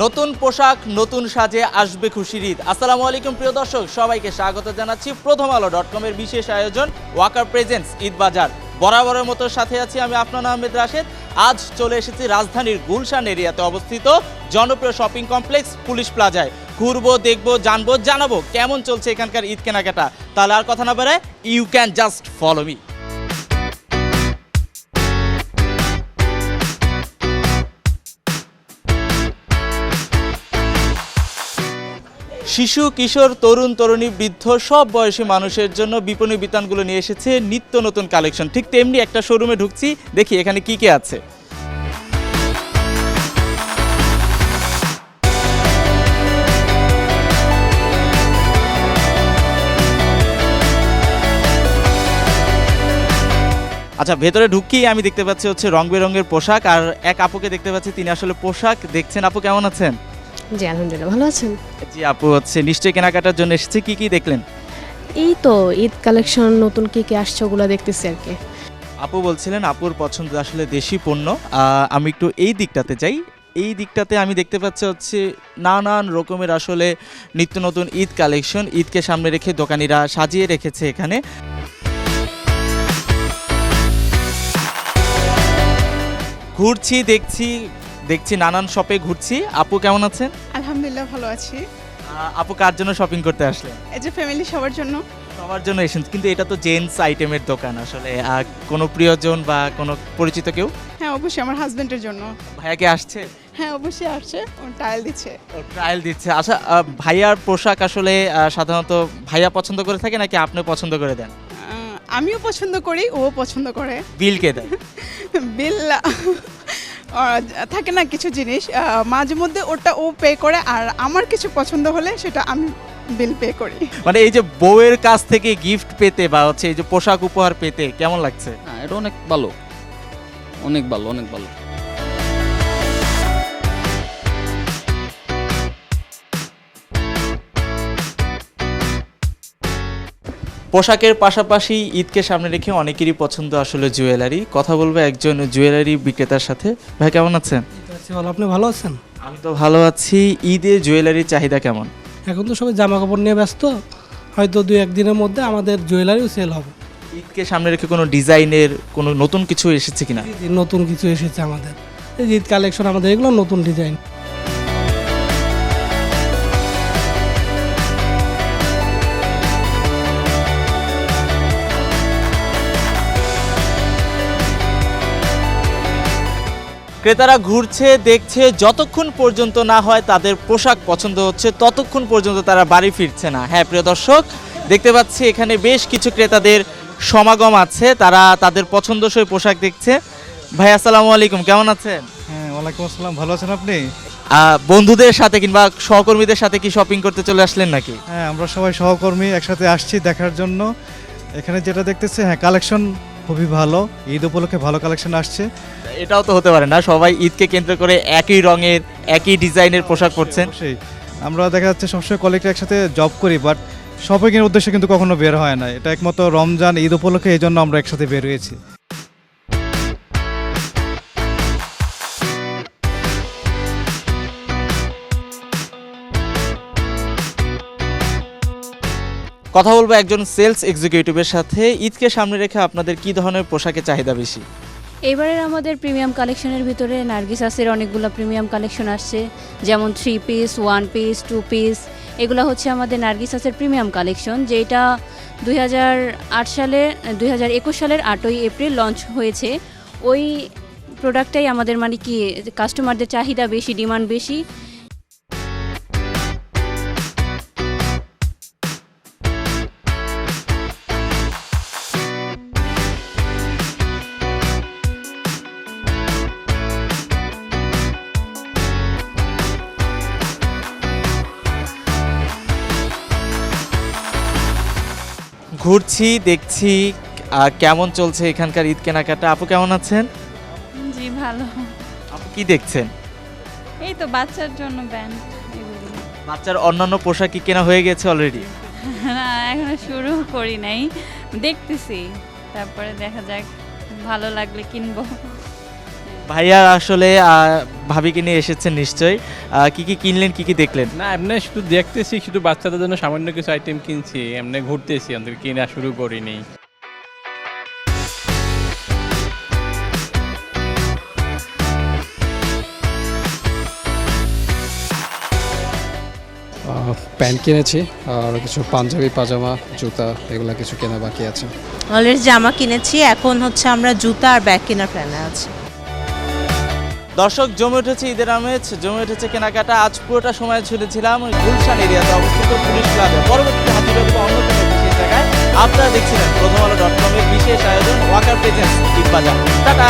নতুন পোশাক নতুন সাজে আসবে খুশির ঈদ। আসসালামু আলাইকুম প্রিয় দর্শক, সবাইকে স্বাগত জানাচ্ছি প্রথম আলো.com-এর বিশেষ আয়োজন ওয়াকার প্রেজেন্টস ঈদ বাজার। বরাবরের মতো সাথে আছি আমি আফনান আহমেদ রাশেদ। আজ চলে এসেছি রাজধানীর গুলশান এরিয়াতে অবস্থিত জনপ্রিয় শপিং কমপ্লেক্স পুলিশ প্লাজায়। ঘুরবো, দেখবো, জানবো, জানাবো কেমন চলছে এখানকার ঈদ কেনাকাটা। তাহলে আর কথা না বাড়ায়, you can just follow me. শিশু, কিশোর, তরুণ, তরুণী, বৃদ্ধ সব বয়সী মানুষের জন্য বিপণী বিতানগুলো নিয়ে এসেছে নিত্য নতুন কালেকশন। ঠিক তেমনি একটা শোরুমে ঢুকছি, দেখি এখানে কি কি আছে। আচ্ছা, ভেতরে ঢুকি আমি দেখতে পাচ্ছি হচ্ছে রং বেরঙের পোশাক, আর এক আপুকে দেখতে পাচ্ছি তিনি আসলে পোশাক দেখছেন। আপু কেমন আছেন? জি আলহামদুলিল্লাহ, ভালো আছেন? জি আপু হচ্ছে নিশ্চয়ই কেনাকাটার জন্য এসেছে, কি কি দেখলেন? এই তো ঈদ কালেকশন নতুন কি আসছে ওগুলো দেখতেছি আর কি। আপু বলছিলেন আপুর পছন্দ আসলে দেশি পণ্য। আমি একটু এই দিকটাতে যাই। এই দিকটাতে আমি দেখতে পাচ্ছি হচ্ছে নানান রকমের আসলে নিত্য নতুন ঈদ কালেকশন। ঈদকে সামনে রেখে দোকানিরা সাজিয়ে রেখেছে এখানে। ঘুরছি, দেখছি নানান শপে ঘুরছি। আপু কেমন আছেন? আলহামদুলিল্লাহ ভালো আছি। আপু কার জন্য শপিং করতে আসলেন? এই যে ফ্যামিলি সবার জন্য। সবার জন্য এসেছেন, কিন্তু এটা তো জেন্টস আইটেমের দোকান আসলে। কোনো প্রিয়জন বা কোনো পরিচিত কেউ? হ্যাঁ অবশ্যই আমার হাজবেন্ডের জন্য। ভাইয়া কি আসছে? হ্যাঁ অবশ্যই আসছে, ও ট্রায়াল দিচ্ছে। ও ট্রায়াল দিচ্ছে। আচ্ছা, ভাইয়ার পোশাক আসলে সাধারণত ভাইয়া পছন্দ করে থাকে নাকি আপনি পছন্দ করে দেন? আমিও পছন্দ করি, ও পছন্দ করে। বিল কে দেয়? বিল থাকে না কিছু জিনিস, মাঝে মধ্যে ওটা ও পে করে, আর আমার কিছু পছন্দ হলে সেটা আমি বিল পে করি। মানে এই যে বউয়ের কাছ থেকে গিফট পেতে বা হচ্ছে এই যে পোশাক উপহার পেতে কেমন লাগছে? হ্যাঁ, এটা অনেক ভালো, অনেক ভালো, অনেক ভালো। পোশাকের পাশাপাশি ঈদকে সামনে রেখে অনেকেরই পছন্দ আসলে জুয়েলারি। কথা বলবো একজন জুয়েলারি বিক্রেতার সাথে। ভাই কেমন আছেন? আপনি ভালো আছেন? আমি তো ভালো আছি। ঈদে জুয়েলারির চাহিদা কেমন? এখন তো সবাই জামা কাপড় নিয়ে ব্যস্ত, হয়তো 2-1 দিনের মধ্যে আমাদের জুয়েলারিও সেল হবে। ঈদকে সামনে রেখে কোনো ডিজাইনের কোনো নতুন কিছু এসেছে কিনা? নতুন কিছু এসেছে আমাদের, এই ঈদ কালেকশন আমাদের এগুলো নতুন ডিজাইন। ক্রেতারা ঘুরছে, দেখছে, যতক্ষণ পর্যন্ত না হয় তাদের পোশাক পছন্দ হচ্ছে ততক্ষণ পর্যন্ত তারা বাড়ি ফিরছে না। হ্যাঁ প্রিয় দর্শক, দেখতে পাচ্ছি এখানে বেশ কিছু ক্রেতাদের সমাগম আছে, তারা তাদের পছন্দসই পোশাক দেখছে। ভাই আসসালামু আলাইকুম, কেমন আছেন? হ্যাঁ ওয়ালাইকুম আসসালাম, ভালো আছেন আপনি? বন্ধুদের সাথে কিংবা সহকর্মীদের সাথে কি শপিং করতে চলে আসলেন নাকি? হ্যাঁ আমরা সবাই সহকর্মী একসাথে আসছি দেখার জন্য। এখানে যেটা দেখতেছি, হ্যাঁ কালেকশন খুবই ভালো, ঈদ উপলক্ষে ভালো কালেকশন আসছে। এটাও তো হতে পারে না সবাই ঈদকে কেন্দ্র করে একই রঙের একই ডিজাইনের পোশাক পরছেন। অবশ্যই আমরা দেখা যাচ্ছে সবসময় কলিগরা একসাথে জব করি, বাট শপিংয়ের উদ্দেশ্যে কিন্তু কখনো বের হয় না। এটা একমাত্র রমজান ঈদ উপলক্ষে এই জন্য আমরা একসাথে বের হয়েছি। কথা বলবো একজন সেলস এক্সিকিউটিভের সাথে। ঈদকে সামনে রেখে আপনাদের কি ধরনের পোশাকের চাহিদা বেশি? এবারের আমাদের প্রিমিয়াম কালেকশনের ভিতরে নার্গিসাসের অনেকগুলো প্রিমিয়াম কালেকশন আসছে, যেমন 3 পিস, 1 পিস, 2 পিস। এগুলো হচ্ছে আমাদের নার্গিসাসের প্রিমিয়াম কালেকশন, যেটা 2021 সালের 8ই এপ্রিল লঞ্চ হয়েছে। ওই প্রোডাক্টটাই আমাদের মানে কি কাস্টমারদের চাহিদা বেশি, ডিমান্ড বেশি। ঘুরছি, দেখছি কেমন চলছে এখানকার ঈদ কেনাকাটা। আপু কেমন আছেন? জি ভালো। আপু কি দেখছেন? এই তো বাচ্চার জন্য ব্যান্ড। বাচ্চার অন্যান্য পোশাক কি কেনা হয়ে গেছে অলরেডি? না এখনো শুরু করি নাই, দেখতেছি, তারপরে দেখা যাক, ভালো লাগলে কিনবো। ভাইয়া আসলে ভাবিকে নিয়ে এসেছেন নিশ্চয়ই, কি কি কিনলেন, কি কি দেখলেন? না এমনি শুধু দেখতেছি, শুধু বাচ্চাদের জন্য সামান্য কিছু আইটেম কিনছি, এমনি ঘুরতেছি, আমাদের কিনা শুরু করিনি। প্যান্ট কিনেছি আর কিছু পাঞ্জাবি পাজামা জুতা এগুলো কিছু কেনা বাকি আছে। অলরেডি জামা কিনেছি, এখন হচ্ছে আমরা জুতা আর ব্যাগ কেনার প্ল্যানে আছি। দর্শক, জমে উঠেছে ঈদের আমেজ, জমে উঠেছে কেনাকাটা। আজ পুরোটা সময় ছিলাম গুলশান এরিয়াতে অবস্থিত পুলিশ ক্লাবে। পরবর্তীতে হাজির হবো অন্য কোনো বিশেষ জায়গায়। আপনারা দেখছিলেন প্রথম আলো .com-এর বিশেষ আয়োজন ওয়াকার প্রেজেন্স ঈদ বাজার। টাটা।